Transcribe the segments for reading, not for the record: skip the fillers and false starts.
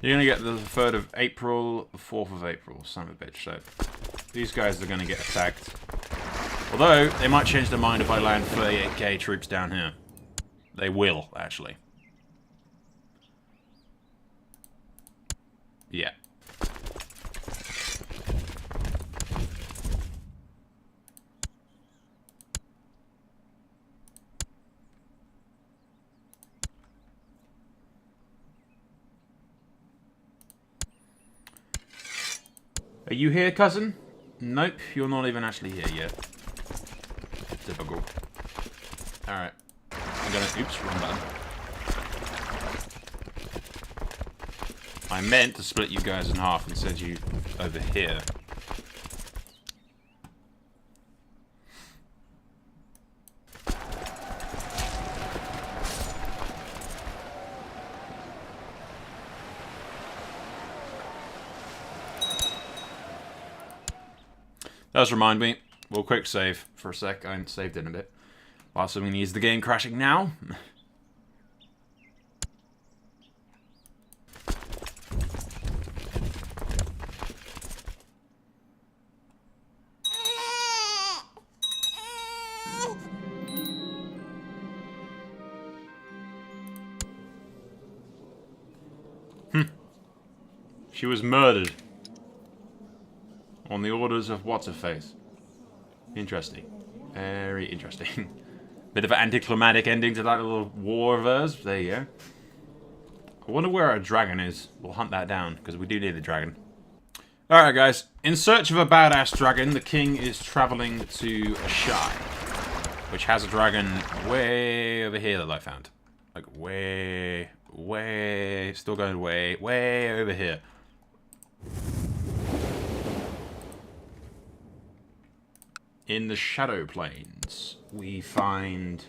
You're going to get the 3rd of April, the 4th of April, son of a bitch. So, these guys are going to get attacked. Although, they might change their mind if I land 38k troops down here. They will, actually. Yeah. Are you here, cousin? Nope, you're not even actually here yet. Typical. Alright. I'm gonna... Oops, wrong button. I meant to split you guys in half and send you over here. Does remind me, we'll quick save for a sec. I haven't saved in a bit. Whilst we needs the game crashing now. She was murdered. On the orders of What's-Her-Face. Interesting. Very interesting. Bit of an anticlimactic ending to that little war of hers. There you go. I wonder where our dragon is. We'll hunt that down, because we do need the dragon. Alright guys, in search of a badass dragon, the king is travelling to Ashai, which has a dragon way over here that I found. Like way, still going way over here. In the Shadow Plains, we find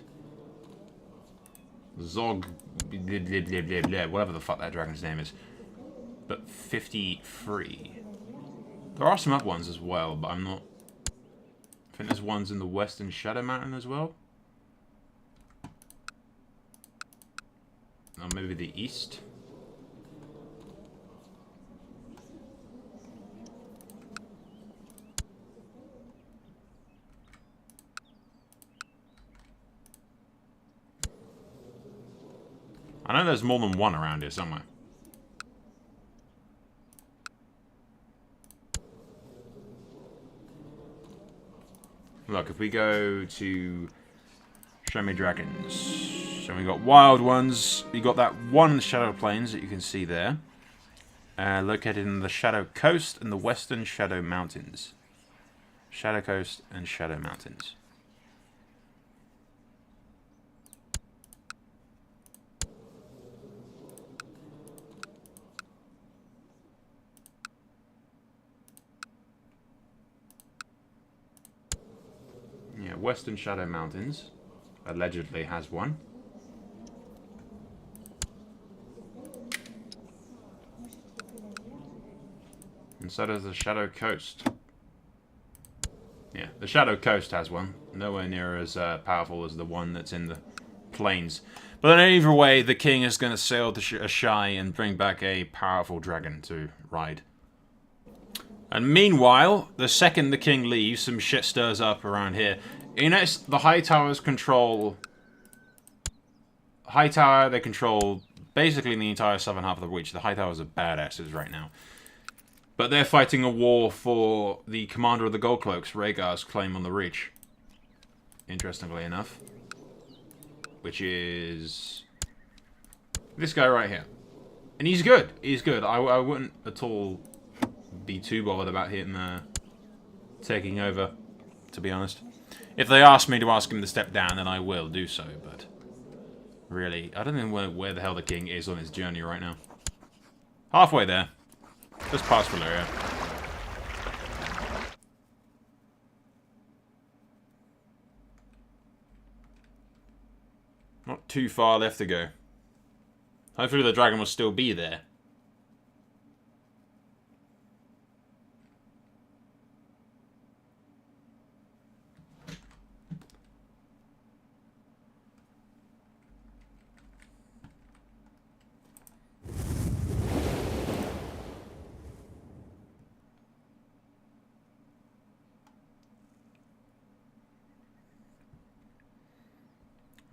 Zog, whatever the fuck that dragon's name is, but 53. There are some other ones as well, but I'm not... I think there's ones in the Western Shadow Mountain as well. Or maybe the East. I know there's more than one around here somewhere. Look, if we go to Show Me Dragons, so we got wild ones. We got that one in the Shadow Plains that you can see there, located in the Shadow Coast and the Western Shadow Mountains. Shadow Coast and Shadow Mountains. Yeah, Western Shadow Mountains allegedly has one. And so does the Shadow Coast. Yeah, the Shadow Coast has one. Nowhere near as powerful as the one that's in the plains. But in either way, the king is going to sail to Ashai and bring back a powerful dragon to ride. And meanwhile, the second the king leaves, some shit stirs up around here. You notice the High Towers control... High Tower, they control basically the entire southern half of the Reach. The High Towers are badasses right now. But they're fighting a war for the commander of the Gold Cloaks, Rhaegar's claim on the Reach. Interestingly enough. Which is... this guy right here. And he's good. He's good. I wouldn't at all be too bothered about him taking over, to be honest. If they ask me to ask him to step down, then I will do so, but... really, I don't know where the hell the king is on his journey right now. Halfway there. Just past Valyria. Not too far left to go. Hopefully the dragon will still be there.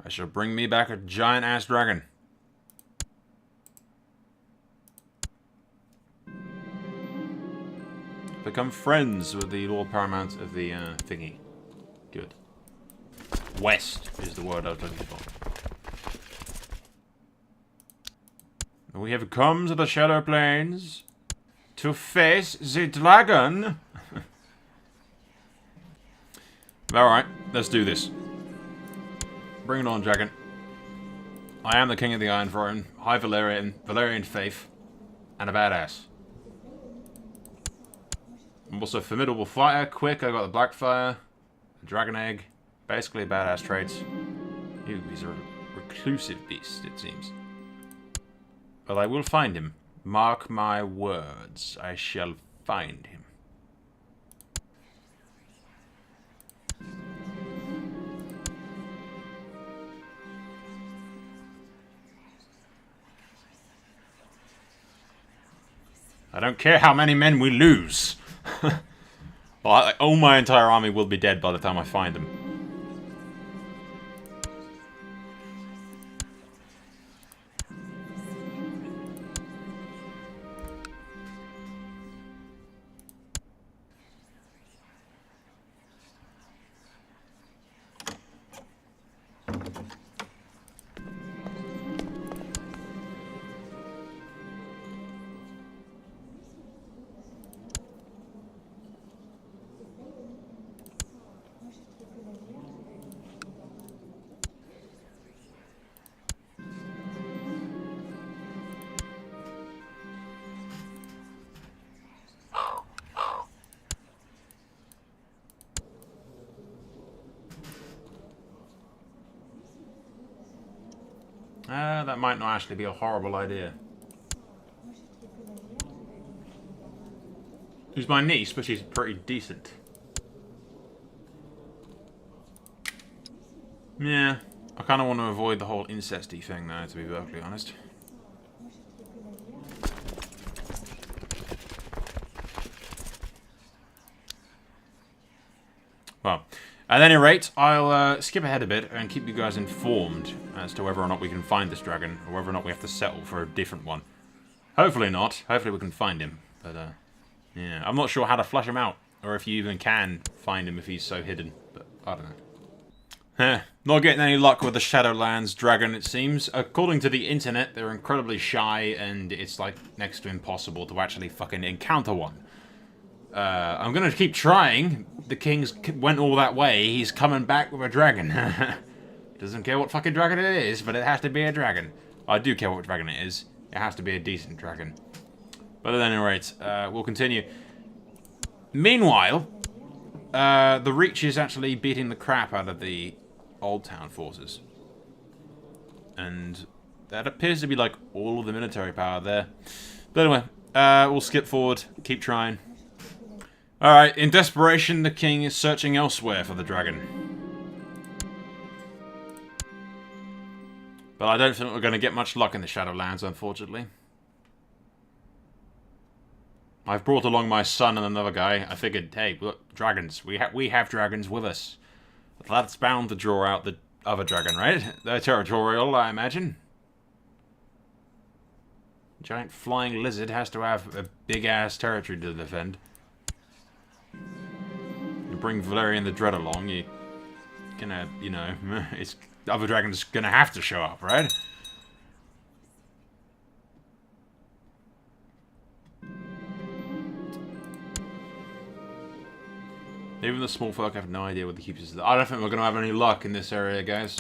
I shall bring me back a giant-ass dragon. Become friends with the Lord Paramount of the thingy. Good. West is the word I was looking for. We have come to the Shadow Plains to face the dragon. Alright, let's do this. Bring it on, dragon. I am the king of the Iron Throne, high Valyrian faith, and a badass. I'm also a formidable fighter, quick, I got the Blackfire, the Dragon Egg, basically badass traits. Ew, he's a reclusive beast, it seems. But I will find him. Mark my words, I shall find him. I don't care how many men we lose. Well, all my entire army will be dead by the time I find them. That might not actually be a horrible idea. She's my niece, but she's pretty decent. Yeah, I kind of want to avoid the whole incesty thing though, to be perfectly honest. Well, at any rate, I'll skip ahead a bit and keep you guys informed as to whether or not we can find this dragon, or whether or not we have to settle for a different one. Hopefully not. Hopefully we can find him. But, yeah, I'm not sure how to flush him out, or if you even can find him if he's so hidden. But, I don't know. Not getting any luck with the Shadowlands dragon, it seems. According to the internet, they're incredibly shy, and it's, like, next to impossible to actually fucking encounter one. I'm gonna keep trying. The king's went all that way. He's coming back with a dragon. Doesn't care what fucking dragon it is, but it has to be a dragon. I do care what dragon it is. It has to be a decent dragon. But at any rate, we'll continue. Meanwhile, the Reach is actually beating the crap out of the Old Town forces. And that appears to be like all of the military power there. But anyway, we'll skip forward. Keep trying. Alright, in desperation, the king is searching elsewhere for the dragon. But I don't think we're going to get much luck in the Shadowlands, unfortunately. I've brought along my son and another guy. I figured, hey, look, dragons. We have dragons with us. That's bound to draw out the other dragon, right? They're territorial, I imagine. Giant flying lizard has to have a big-ass territory to defend. You bring Valyrian the Dread along, you're gonna, you know, it's the other dragon's gonna have to show up, right? Even the small folk have no idea what the keepers are. I don't think we're gonna have any luck in this area, guys.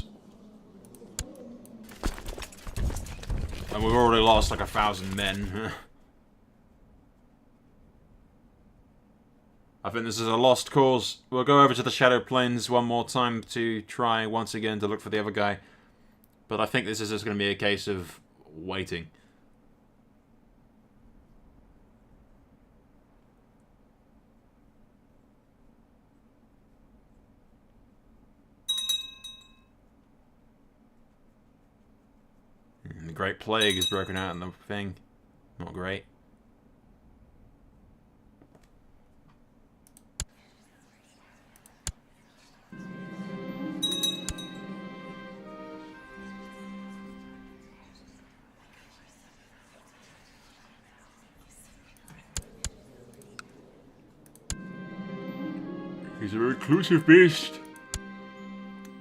And we've already lost like 1,000 men. I think this is a lost cause. We'll go over to the Shadow Plains one more time to try once again to look for the other guy. But I think this is just going to be a case of waiting. And the Great Plague is broken out in the thing. Not great. He's a reclusive beast.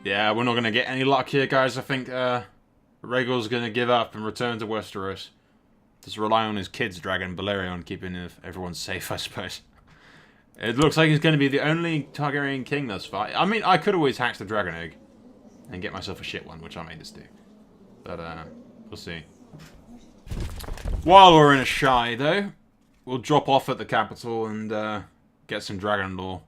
Yeah, we're not going to get any luck here, guys. I think Rhaegal's going to give up and return to Westeros. Just rely on his kids, Dragon Balerion, keeping everyone safe, I suppose. It looks like he's going to be the only Targaryen king thus far. I mean, I could always hatch the dragon egg and get myself a shit one, which I may just do. But, we'll see. While we're in a shy, though, we'll drop off at the capital and get some dragon lore.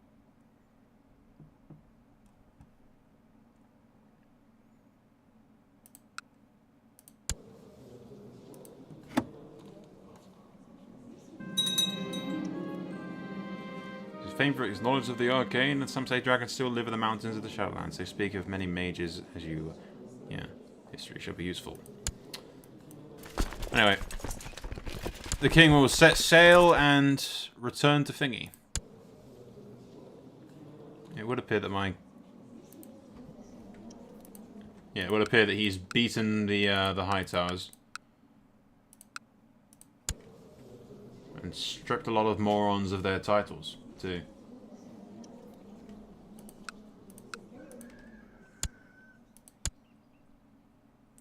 Famed for his knowledge of the arcane, and some say dragons still live in the mountains of the Shadowlands. They speak of many mages as you... Yeah, history should be useful. Anyway. The king will set sail and return to Thingy. It would appear that Yeah, it would appear that he's beaten the High Towers. And stripped a lot of morons of their titles. Too.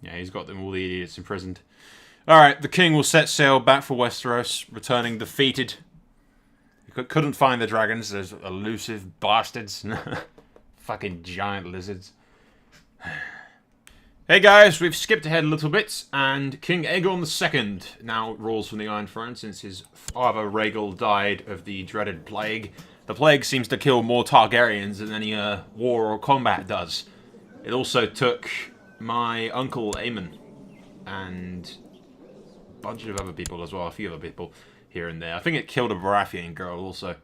Yeah, he's got them all the idiots imprisoned. Alright, the king will set sail back for Westeros, returning defeated. He couldn't find the dragons, those elusive bastards. Fucking giant lizards. Hey guys, we've skipped ahead a little bit, and King Aegon II now rules from the Iron Throne since his father Rhaegal died of the dreaded plague. The plague seems to kill more Targaryens than any war or combat does. It also took my uncle Aemon and a bunch of other people as well, a few other people here and there. I think it killed a Baratheon girl also.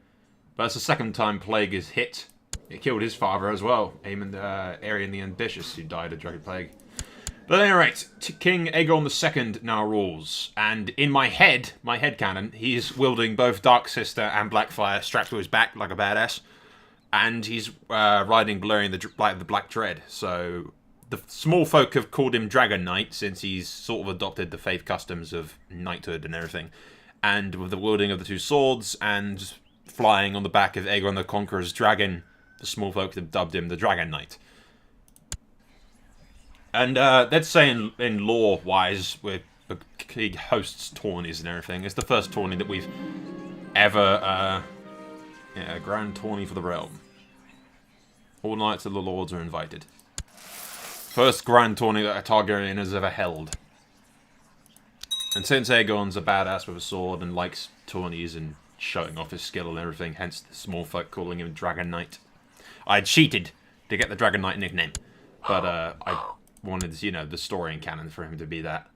But it's the second time plague is hit. It killed his father as well, Aemon Aerion the Ambitious, who died of dreaded plague. But at any rate, King Aegon II now rules, and in my headcanon, he's wielding both Dark Sister and Blackfire strapped to his back like a badass, and he's riding Balerion the Black Dread. So the small folk have called him Dragon Knight since he's sort of adopted the faith customs of knighthood and everything. And with the wielding of the two swords and flying on the back of Aegon the Conqueror's dragon, the small folk have dubbed him the Dragon Knight. And let's say in lore-wise, he hosts tourneys and everything. It's the first tourney that we've ever, a grand tourney for the realm. All knights of the lords are invited. First grand tourney that a Targaryen has ever held. And since Aegon's a badass with a sword and likes tourneys and showing off his skill and everything, hence the small folk calling him Dragon Knight. I cheated to get the Dragon Knight nickname, but I wanted, you know, the story and canon for him to be that.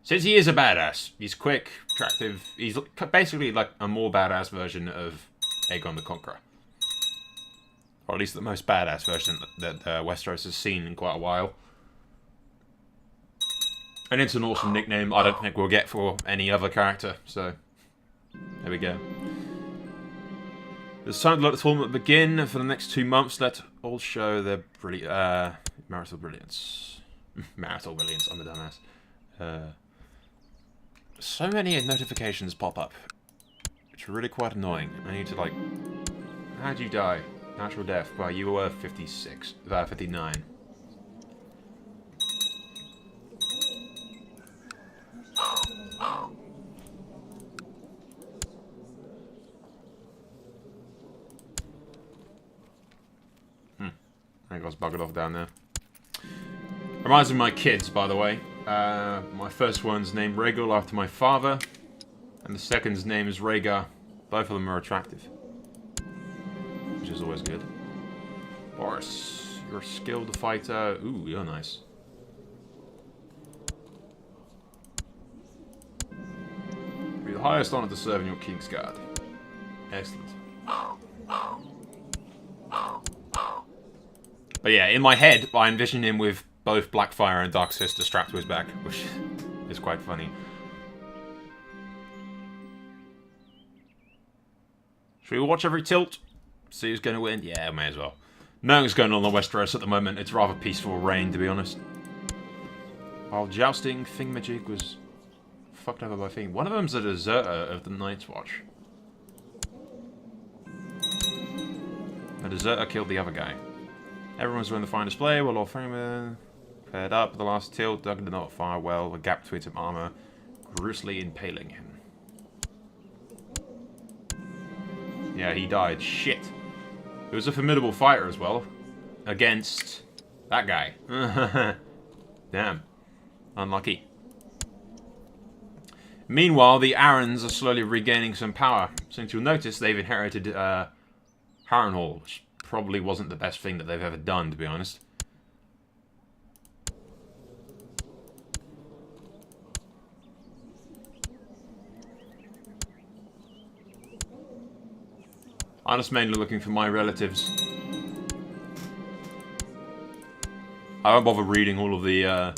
Since he is a badass, he's quick, attractive, he's basically like a more badass version of Aegon the Conqueror. Or at least the most badass version that Westeros has seen in quite a while. And it's an awesome nickname I don't think we'll get for any other character, so there we go. It's time to let the tournament begin. For the next 2 months, let all show their marital brilliance. Marital brilliance, I'm a dumbass. So many notifications pop up. It's really quite annoying. I need to, like... How'd you die? Natural death. Well, you were 59. I think I was buggered off down there. Reminds me of my kids, by the way. My first one's named Rhaegal after my father, and the second's name is Rhaegar. Both of them are attractive, which is always good. Boris, you're a skilled fighter. Ooh, you're nice. Be the highest honor to serve in your King's Guard. Excellent. But yeah, in my head, I envision him with both Blackfire and Dark Sister strapped to his back, which is quite funny. Should we watch every tilt? See who's going to win? Yeah, may as well. Nothing's going on Westeros at the moment. It's rather peaceful reign, to be honest. While jousting, Thingamajig was fucked over by Thing. One of them's a deserter of the Night's Watch. A deserter killed the other guy. Everyone's doing the fine display while Lord Freeman paired up. The last tilt dug did not fire well. A gap between some armor, gruesomely impaling him. Yeah, he died. Shit. He was a formidable fighter as well. Against that guy. Damn. Unlucky. Meanwhile, the Arryns are slowly regaining some power. Since you'll notice, they've inherited Harrenhal, which probably wasn't the best thing that they've ever done, to be honest. I'm just mainly looking for my relatives. I won't bother reading all of the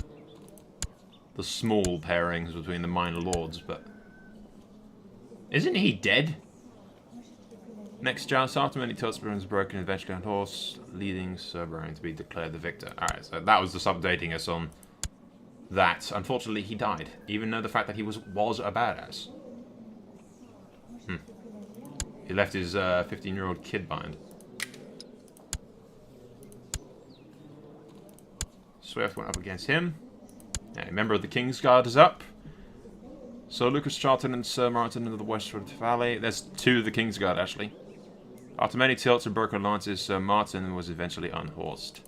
small pairings between the minor lords, but... Isn't he dead? Next joust, after many tilts broken, eventually on horse, leading Sir Brian to be declared the victor. Alright, so that was just updating us on that. Unfortunately, he died, even though the fact that he was a badass. He left his 15-year-old kid behind. Swift went up against him. A member of the Kingsguard is up. So Lucas Charlton and Sir Martin into the Westward Valley. There's two of the Kingsguard, actually. After many tilts and broken lances, Sir Martin was eventually unhorsed.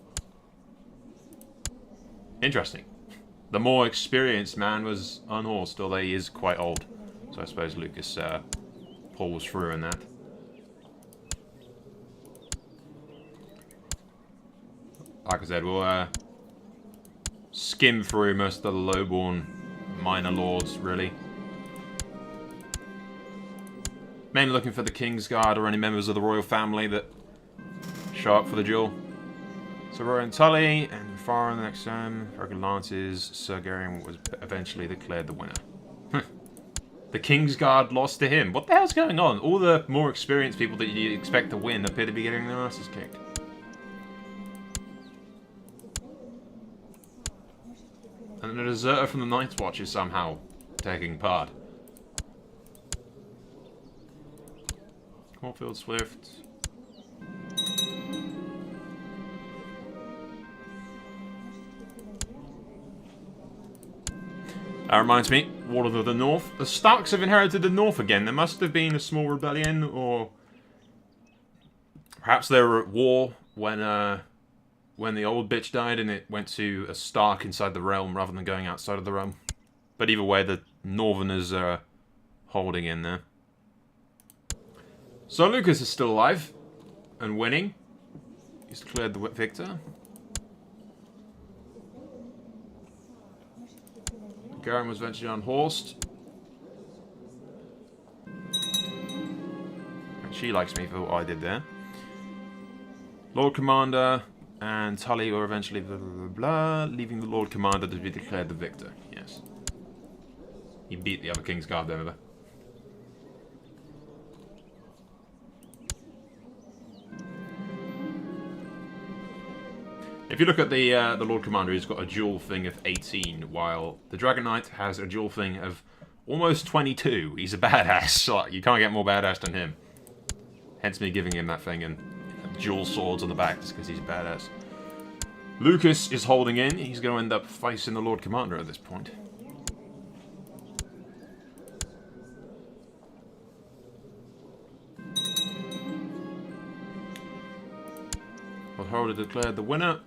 Interesting. The more experienced man was unhorsed, although he is quite old. So I suppose Lucas pulls through in that. Like I said, we'll skim through most of the lowborn minor lords, really. Mainly looking for the Kingsguard or any members of the royal family that show up for the duel. So Rowan Tully and Farron the next time. Broken lances. Sir Targaryen was eventually declared the winner. The Kingsguard lost to him. What the hell's going on? All the more experienced people that you expect to win appear to be getting their asses kicked. And a deserter from the Night's Watch is somehow taking part. Caulfield Swift. That reminds me, War of the North. The Starks have inherited the North again. There must have been a small rebellion, or perhaps they were at war when the old bitch died and it went to a Stark inside the realm rather than going outside of the realm. But either way, the Northerners are holding in there. So Lucas is still alive and winning. He's declared the victor. Garen was eventually unhorsed. And she likes me for what I did there. Lord Commander and Tully were eventually blah, blah, blah, blah, leaving the Lord Commander to be declared the victor. Yes. He beat the other Kingsguard over there. If you look at the Lord Commander, he's got a duel thing of 18, while the Dragon Knight has a duel thing of almost 22. He's a badass. Like, you can't get more badass than him. Hence me giving him that thing and dual swords on the back, just because he's a badass. Lucas is holding in. He's going to end up facing the Lord Commander at this point. Lord Harold declared the winner.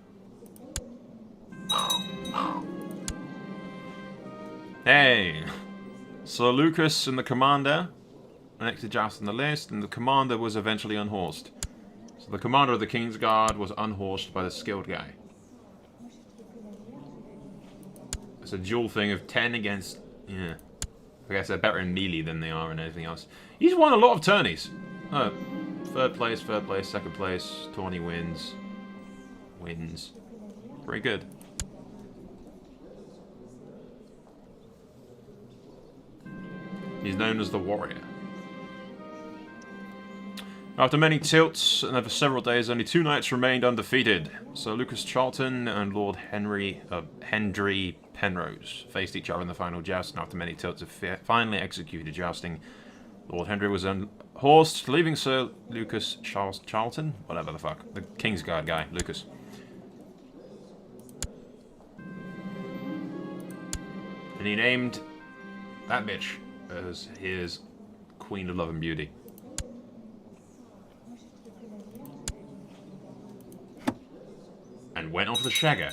Hey! So Lucas and the Commander are next to joust on the list, and the Commander was eventually unhorsed. So the Commander of the Kingsguard was unhorsed by the skilled guy. It's a duel thing of 10 against... Yeah. I guess they're better in melee than they are in anything else. He's won a lot of tourneys. Oh, third place, second place, tourney wins. Wins. Very good. He's known as the Warrior. After many tilts and over several days, only 2 knights remained undefeated. So Lucas Charlton and Lord Hendry Penrose faced each other in the final joust, and after many tilts have finally executed jousting, Lord Hendry was horsed, leaving Sir Lucas Charlton? Whatever the fuck. The Kingsguard guy, Lucas. And he named that bitch as his Queen of Love and Beauty. And went off the shagger.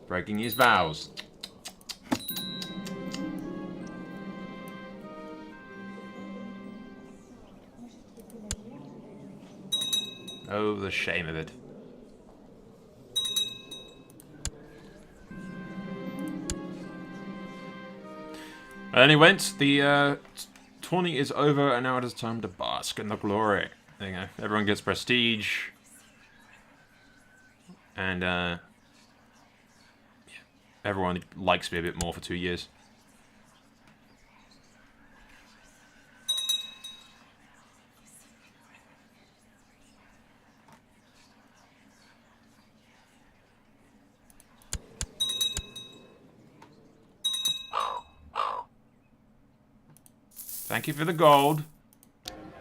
Breaking his vows. Oh, the shame of it. And he went. The tourney is over, and now it is time to bask in the glory. There you go. Everyone gets prestige. And, yeah. Everyone likes me a bit more for 2 years. Thank you for the gold.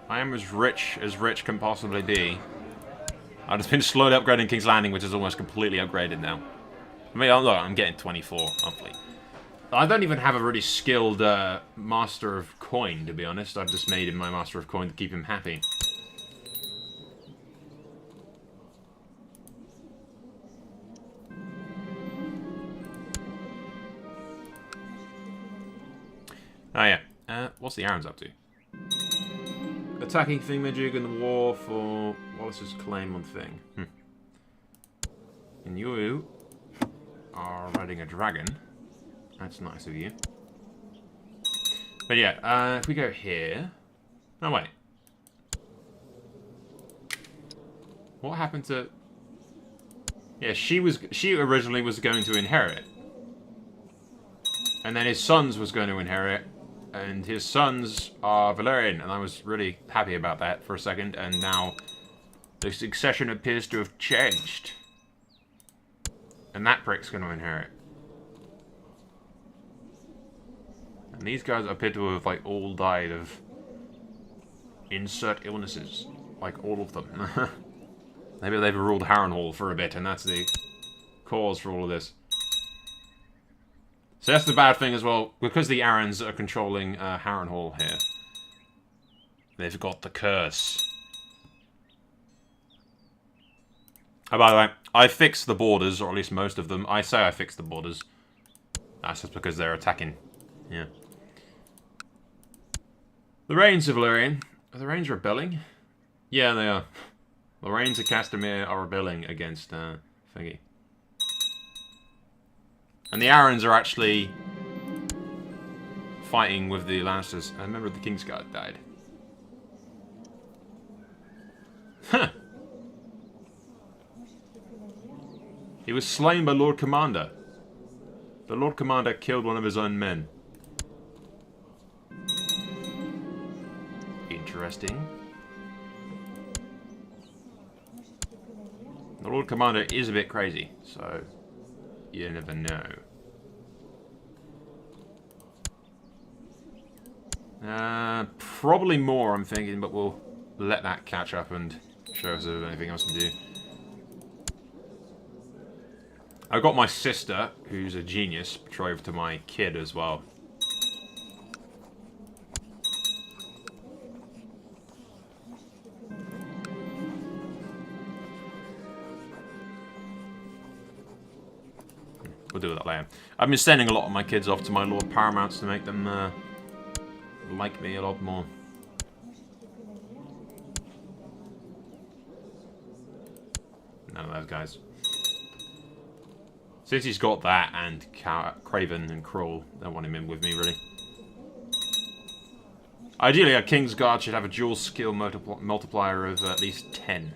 I am as rich can possibly be. I've just been slowly upgrading King's Landing, which is almost completely upgraded now. I mean, look, I'm getting 24 monthly. I don't even have a really skilled Master of Coin, to be honest. I've just made him my Master of Coin to keep him happy. Oh yeah. What's the Arryn's up to? Attacking Thingamajig in the war for Wallace's claim on Thing. And you are riding a dragon. That's nice of you. But yeah, if we go here... Oh, wait. What happened to... Yeah, she originally was going to inherit. And then his sons was going to inherit. And his sons are Valyrian, and I was really happy about that for a second, and now the succession appears to have changed. And that prick's going to inherit. And these guys appear to have, like, all died of insert illnesses. Like, all of them. Maybe they've ruled Harrenhal for a bit, and that's the cause for all of this. So that's the bad thing as well, because the Arryns are controlling Harrenhal here. They've got the curse. Oh, by the way, I fixed the borders, or at least most of them. I say I fixed the borders. That's just because they're attacking. Yeah. The Rains of Valyrian. Are the Rains rebelling? Yeah, they are. The Rains of Castamere are rebelling against Thingy. And the Arryns are actually fighting with the Lannisters. I remember the Kingsguard died. Huh. He was slain by Lord Commander. The Lord Commander killed one of his own men. Interesting. The Lord Commander is a bit crazy, so... You never know. Probably more, I'm thinking, but we'll let that catch up and show us if there's anything else to do. I've got my sister, who's a genius, betrothed to my kid as well. We'll do that later. I've been sending a lot of my kids off to my Lord Paramounts to make them like me a lot more. None of those guys. Since he's got that and Craven and Cruel, don't want him in with me really. Ideally, a Kingsguard should have a dual skill multiplier of at least 10.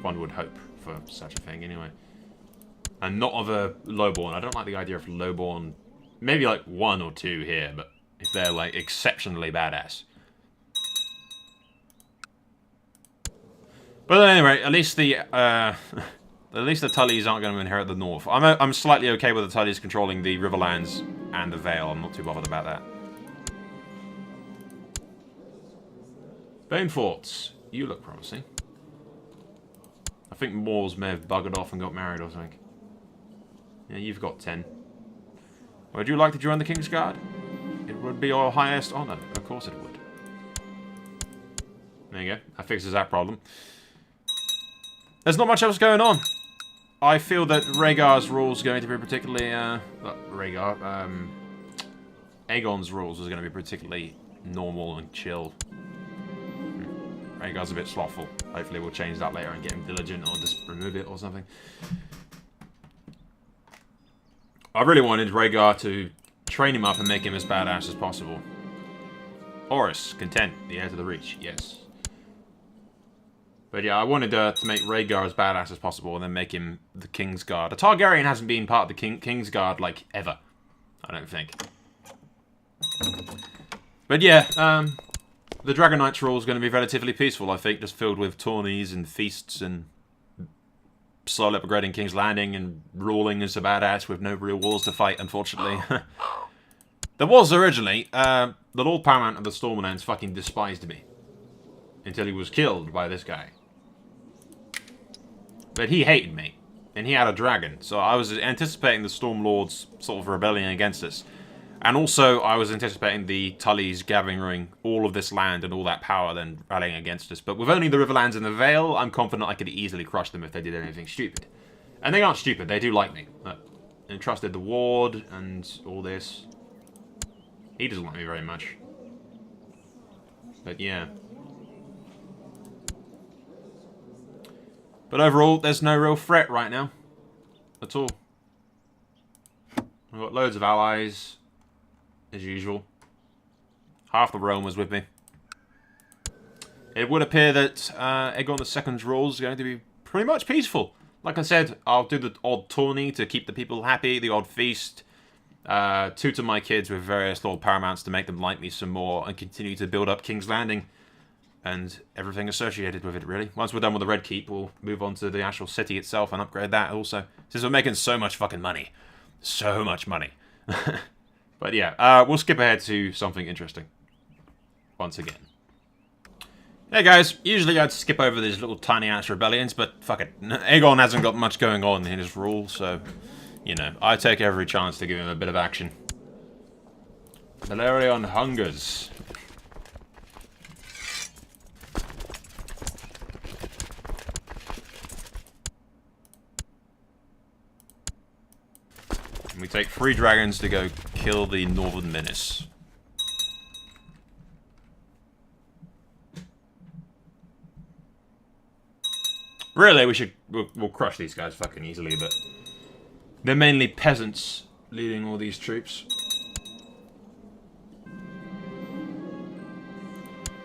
One would hope for such a thing, anyway. And not of a lowborn. I don't like the idea of lowborn. Maybe like 1 or 2 here, but if they're like exceptionally badass. But anyway, at least the At least the Tullys aren't going to inherit the north. I'm slightly okay with the Tullys controlling the Riverlands and the Vale. I'm not too bothered about that. Bane Forts. You look promising. I think Moors may have buggered off and got married or something. Yeah, you've got 10. Would you like to join the King's Guard? It would be your highest honor. Of course it would. There you go. That fixes that problem. There's not much else going on. I feel that Rhaegar's rules are going to be particularly... Aegon's rules is going to be particularly normal and chill. Rhaegar's a bit slothful. Hopefully we'll change that later and get him diligent or just remove it or something. I really wanted Rhaegar to train him up and make him as badass as possible. Horus, content, the heir to the Reach, yes. But yeah, I wanted to make Rhaegar as badass as possible and then make him the King's Guard. A Targaryen hasn't been part of the King's Guard, like, ever. I don't think. But yeah, the Dragon Knight's rule is going to be relatively peaceful, I think. Just filled with tourneys and feasts and slowly upgrading King's Landing and ruling as a badass with no real wars to fight, unfortunately. There was originally, the Lord Paramount of the Stormlands fucking despised me. Until he was killed by this guy. But he hated me. And he had a dragon. So I was anticipating the Stormlord's sort of rebellion against us. And also, I was anticipating the Tullys gathering all of this land and all that power then rallying against us. But with only the Riverlands and the Vale, I'm confident I could easily crush them if they did anything stupid. And they aren't stupid, they do like me. And trusted the Ward and all this. He doesn't like me very much. But yeah. But overall, there's no real threat right now. At all. I've got loads of allies. As usual. Half the realm was with me. It would appear that Aegon II's rule is going to be pretty much peaceful. Like I said, I'll do the odd tourney to keep the people happy, the odd feast. Tutor my kids with various Lord Paramounts to make them like me some more and continue to build up King's Landing. And everything associated with it, really. Once we're done with the Red Keep, we'll move on to the actual city itself and upgrade that also. Since we're making so much fucking money. So much money. But yeah, we'll skip ahead to something interesting. Once again. Hey guys, usually I'd skip over these little tiny ass rebellions, but fuck it. Aegon hasn't got much going on in his rule, so... You know, I take every chance to give him a bit of action. Valerion hungers. And we take 3 dragons to go kill the Northern Menace. Really, we'll crush these guys fucking easily, but they're mainly peasants leading all these troops.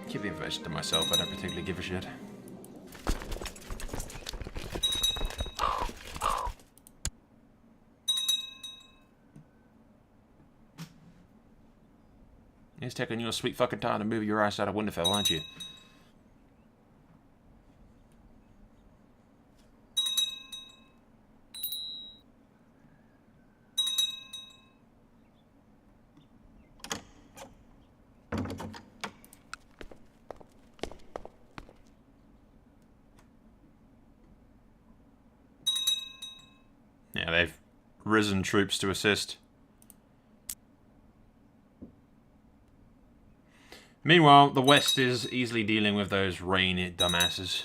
Keep the information to myself, I don't particularly give a shit. It's taking you a sweet fucking time to move your ass out of Winterfell, aren't you? Yeah, they've risen troops to assist. Meanwhile, the West is easily dealing with those rain dumbasses.